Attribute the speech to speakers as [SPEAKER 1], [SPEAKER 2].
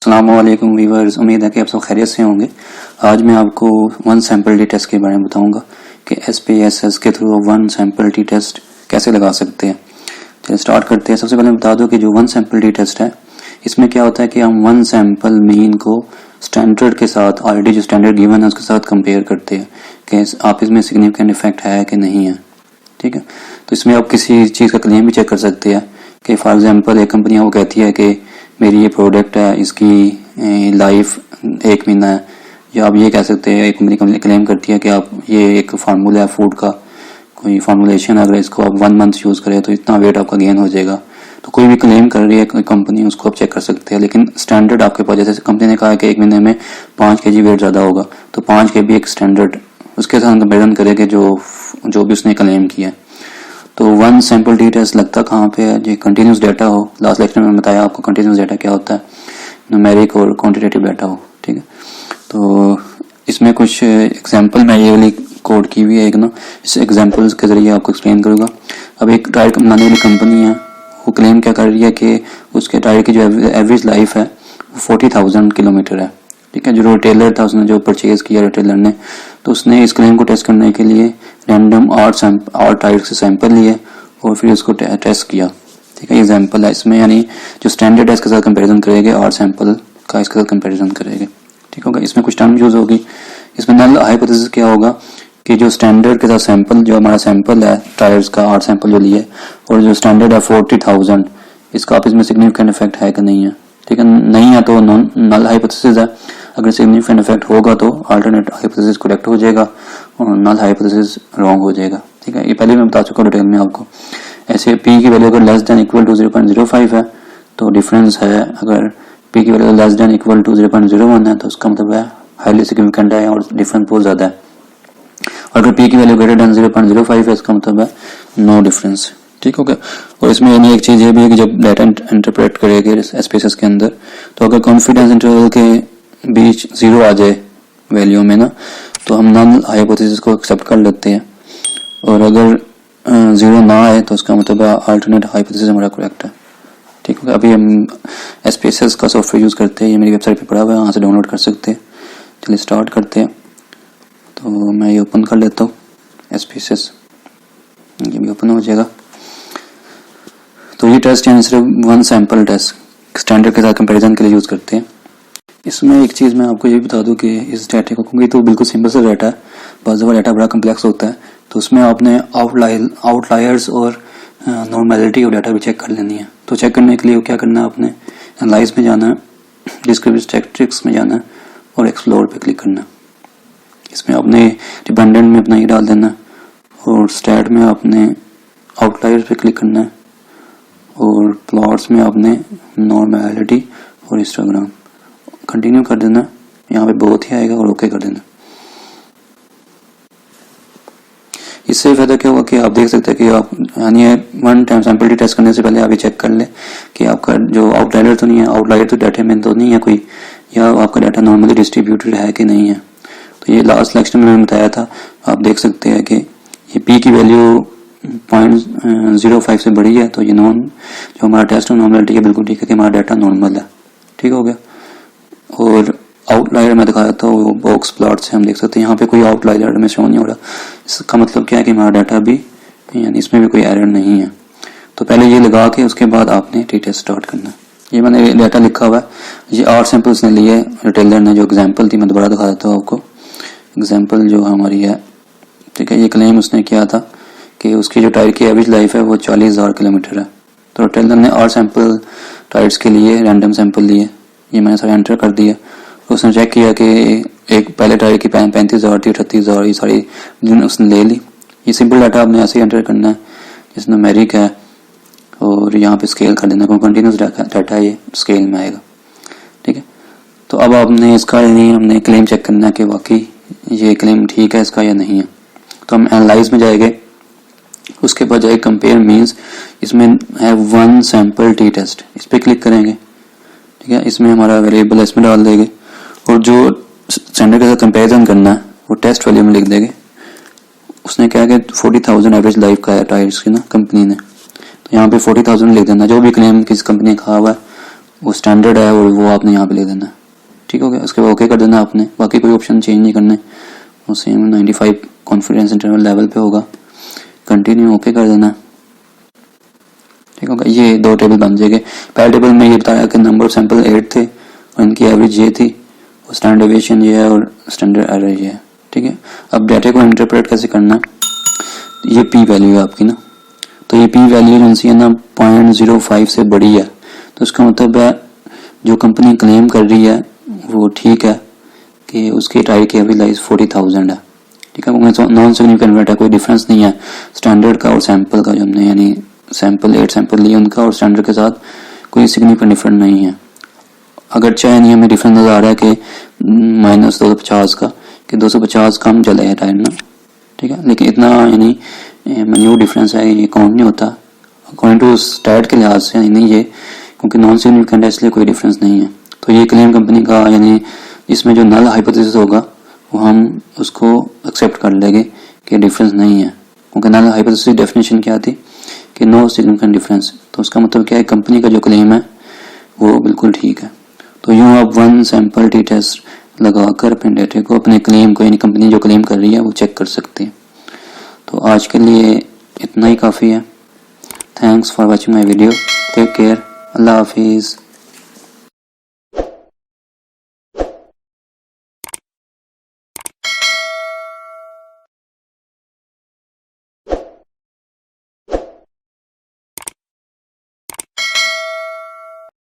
[SPEAKER 1] अस्सलामुअलैकुम वीवर्स, उम्मीद है कि आप सब खैरियत से होंगे। आज मैं आपको वन सैंपल टी टेस्ट के बारे में बताऊंगा कि SPSS के through one sample t test कैसे लगा सकते हैं। चलिए स्टार्ट करते हैं। सबसे पहले बता दूं कि जो वन सैंपल टी टेस्ट है इसमें क्या होता है कि हम वन सैंपल मीन को स्टैंडर्ड के साथ ऑलरेडी जो स्टैंडर्ड गिवन है उसके साथ कंपेयर करते हैं कि आप इसमें सिग्निफिकेंट इफेक्ट है कि नहीं है। ठीक है, तो इसमें आप किसी चीज़ का क्लेम भी चेक कर सकते हैं कि फॉर एग्जांपल एक कंपनी वो कहती है कि मेरी ये प्रोडक्ट है, इसकी लाइफ 1 महीना है, या आप ये कह सकते हैं एक कंपनी क्लेम करती है कि आप ये एक फार्मूला है फूड का, कोई फार्मूलेशन है, अगर इसको आप 1 मंथ यूज़ करें तो इतना वेट आपका गेन हो जाएगा। तो कोई भी क्लेम कर रही है कोई कंपनी, उसको आप चेक कर सकते हैं। लेकिन स्टैंडर्ड आपके पास, जैसे कंपनी ने कहा कि 1 महीने में 5 kg वेट ज़्यादा होगा, तो 5 kg एक स्टैंडर्ड उसके साथ कंपेरिजन करेंगे जो भी उसने क्लेम किया। तो वन सैंपल टी टेस्ट लगता कहाँ पे है, जो कंटिन्यूस डाटा हो। लास्ट लेक्चर में बताया आपको कंटिन्यूस डाटा क्या होता है, न्यूमेरिक और क्वांटिटेटिव डाटा हो। ठीक है, तो इसमें कुछ एग्जांपल मैं ये वाली कोड की हुई है एक ना, इस एग्जांपल्स के जरिए आपको एक्सप्लेन करूँगा। अब एक टायर बनाने वाली कंपनी है, वो क्लेम क्या कर रही है कि उसके टायर की जो एवरेज लाइफ है वो 40,000 किलोमीटर है। ठीक है, जो रिटेलर था उसने जो परचेज किया रिटेलर ने, तो उसने इस क्लेम को टेस्ट करने के लिए रैंडम 8 टायर से सैंपल लिए और फिर उसको टेस्ट किया। ठीक है, ये एग्जांपल है इसमें, यानी जो स्टैंडर्ड है इसके साथ कंपैरिजन करेंगे, 8 सैंपल का इसके साथ कंपैरिजन करेंगे। ठीक होगा, इसमें कुछ टर्म यूज होगी। इसमें नल हाइपोथेसिस क्या होगा कि जो स्टैंडर्ड के साथ सैंपल, जो हमारा सैंपल है टायर्स का 8 सैंपल जो लिए, और जो स्टैंडर्ड है 40,000, इसका आप इसमें सिग्निफिकेंट इफेक्ट है कि नहीं है। ठीक है, नहीं है तो नल हाइपोथेसिस है। अगर सिग्निफिकेंट इफेक्ट होगा तो अल्टरनेट हाइपोथेसिस करेक्ट हो जाएगा और नल हाइपोथेसिस रॉन्ग हो जाएगा। ठीक है, ये पहले मैं बता चुका हूँ डिटेल में आपको। ऐसे P की वैल्यू अगर लेस देन इक्वल टू 0.05 है तो डिफरेंस है, अगर P की value less than equal to 0.01 है तो उसका मतलब है हाईली सिग्निफिकेंट है और डिफरेंस बहुत ज़्यादा है। और अगर P की वैल्यू ग्रेटर देन 0.05 है इसका मतलब है नो डिफरेंस। ठीक हो गया। और इसमें यानी एक चीज़ ये भी है कि जब डाटा इंटरप्रेट करेंगे SPSS के अंदर, तो अगर कॉन्फिडेंस इंटरवल के बीच 0 आ जाए वैल्यू में ना, तो हम नल हाइपोथेसिस को एक्सेप्ट कर लेते हैं, और अगर 0 ना आए तो उसका मतलब अल्टरनेट हाइपोथेसिस हमारा करेक्ट है। ठीक है, अभी हम SPSS का सॉफ्टवेयर यूज़ करते हैं, ये मेरी वेबसाइट पे पड़ा हुआ है, वहाँ से डाउनलोड कर सकते हैं। चलिए स्टार्ट करते हैं। तो मैं ये ओपन कर लेता हूँ SPSS, ये भी ओपन हो जाएगा। तो ये टेस्ट यानी सिर्फ वन सैंपल टेस्ट स्टैंडर्ड के साथ कंपैरिजन के लिए यूज़ करते हैं। इसमें एक चीज़ मैं आपको ये बता दूं कि इस डाटा को, क्योंकि तो बिल्कुल सिंपल सा डाटा है, बाज़ दफ़ा डाटा बड़ा कम्प्लेक्स होता है, तो उसमें आपने आउटलायर्स और नॉर्मैलिटी और डाटा भी चेक कर लेनी है। तो चेक करने के लिए क्या करना है, आपने एनालाइज में जाना है, डिस्क्रिप्टिव स्टैटिस्टिक्स में जाना है और एक्सप्लोर पे क्लिक करना है। इसमें आपने डिपेंडेंट में अपना ये डाल देना है और स्टैट में आपने आउटलायर्स पे क्लिक करना है और प्लॉट्स में आपने नॉर्मैलिटी और हिस्टोग्राम कंटिन्यू कर देना। यहाँ पे बहुत ही आएगा और ओके कर देना। इससे फायदा क्या होगा कि आप देख सकते हैं कि आप यानी one time sample t test करने से पहले आप ये चेक कर ले कि आपका जो आउटलायर तो नहीं है, आउटलायर तो डाटा में तो नहीं है कोई, या आपका डाटा नॉर्मली डिस्ट्रीब्यूटेड है कि नहीं है। तो ये लास्ट लेक्चर में मैंने बताया था, आप देख सकते हैं कि ये P की वैल्यू 0.05 से बड़ी है, तो ये जो हमारा टेस्ट नॉर्मलिटी है बिल्कुल ठीक है कि हमारा डाटा नॉर्मल है। ठीक हो गया। और आउटलायर में दिखाया था वो बॉक्स प्लॉट से हम देख सकते हैं, यहाँ पे कोई आउटलायर में शो नहीं हो रहा। इसका मतलब क्या है कि हमारा डाटा भी, यानी इसमें भी कोई एरर नहीं है। तो पहले ये लगा के उसके बाद आपने टी टेस्ट स्टार्ट करना। ये मैंने डाटा लिखा हुआ है, ये 8 सैंपल्स ने लिए रिटेलर ने, जो एग्जाम्पल थी मैं दोबारा दिखा देता हूँ आपको। एग्जाम्पल जो हमारी है, ठीक है, ये क्लेम उसने किया था कि उसकी जो टायर की एवरेज लाइफ है वो 40,000 किलोमीटर है। तो रिटेलर ने 8 सैंपल टायर्स के लिए रैंडम सैंपल लिए, ये मैंने सारे एंटर कर दिया। उसने चेक किया कि एक पहले टायर की 35,000 थी, 38,000, ये सारी उसने ले ली। ये सिंपल डाटा आपने ऐसे ही एंटर करना है, जिसमें न्यूमेरिक है, और यहाँ पे स्केल कर देना, क्योंकि कंटिन्यूस डाटा है, ये स्केल में आएगा। ठीक है, तो अब आपने इसका नहीं, हमने क्लेम चेक करना है कि वाकई ये क्लेम ठीक है इसका या नहीं है। तो हम एनालाइज में जाएंगे, उसके बाद जाएगा कंपेयर मीन्स, इसमें है वन सैंपल टी टेस्ट, इस पर क्लिक करेंगे। ठीक है, इसमें हमारा वेरिएबल इसमें डाल देंगे और जो स्टैंडर्ड के साथ कंपैरिजन करना है वो टेस्ट वैल्यू में लिख देंगे। उसने कहा कि 40,000 एवरेज लाइफ का है टायर्स की ना कंपनी ने, तो यहाँ पे 40,000 लिख देना, जो भी क्लेम किस कंपनी का हुआ है वो स्टैंडर्ड है और वो आपने यहाँ पे ले देना है। ठीक हो गया, उसके बाद ओके कर देना आपने, बाकी कोई ऑप्शन चेंज नहीं करना है, वो सेम 95 कॉन्फिडेंस इंटरवल लेवल पे होगा। कंटिन्यू ओके कर देना। ठीक होगा, ये दो टेबल बन जाएंगे। पहले टेबल में ये बताया कि नंबर ऑफ सैंपल 8 थे और इनकी एवरेज ये थी, और स्टैंडर्ड डेविएशन ये है और स्टैंडर्ड एरर ये है। ठीक है, अब डाटा को इंटरप्रेट कैसे करना है, ये पी वैल्यू है आपकी ना, तो ये पी वैल्यू जो है ना 0.05 से बड़ी है, तो इसका मतलब है जो कंपनी क्लेम कर रही है वो ठीक है कि उसकी टाइप की एवरेज लाइज 40,000 है। ठीक है, नॉन सिग्निफिकेंट वेट है, कोई डिफरेंस नहीं है स्टैंडर्ड का और सैंपल का, जो हमने यानी सैंपल 8 सैंपल लिए उनका और स्टैंडर्ड के साथ कोई सिग्निफिकेंट डिफरेंस नहीं है। अगर चाहे नहीं हमें डिफरेंस नजर आ रहा है कि -250 का, कि 250 कम चले है टाइम ना। ठीक है, लेकिन इतना यानी न्यू डिफरेंस है, ये काउंट नहीं होता अकॉर्डिंग टू स्टैट के लिहाज से, नहीं ये क्योंकि नॉन सिग्निफिकेंट है इसलिए कोई डिफरेंस नहीं है। तो ये क्लेम कंपनी का यानी इसमें जो नल हाइपोथेसिस होगा वो हम उसको एक्सेप्ट कर लेंगे कि डिफरेंस नहीं है, क्योंकि नल हाइपोथेसिस डेफिनेशन क्या थी कि नो सिग्निफिकेंट डिफरेंस, तो उसका मतलब क्या है कंपनी का जो क्लेम है वो बिल्कुल ठीक है। तो यूँ आप वन सैंपल टी टेस्ट लगाकर अपने डेटा को, अपने क्लेम को, यानी कंपनी जो क्लेम कर रही है वो चेक कर सकते हैं। तो आज के लिए इतना ही काफ़ी है। Thanks for watching my video, take care, अल्लाह हाफिज़।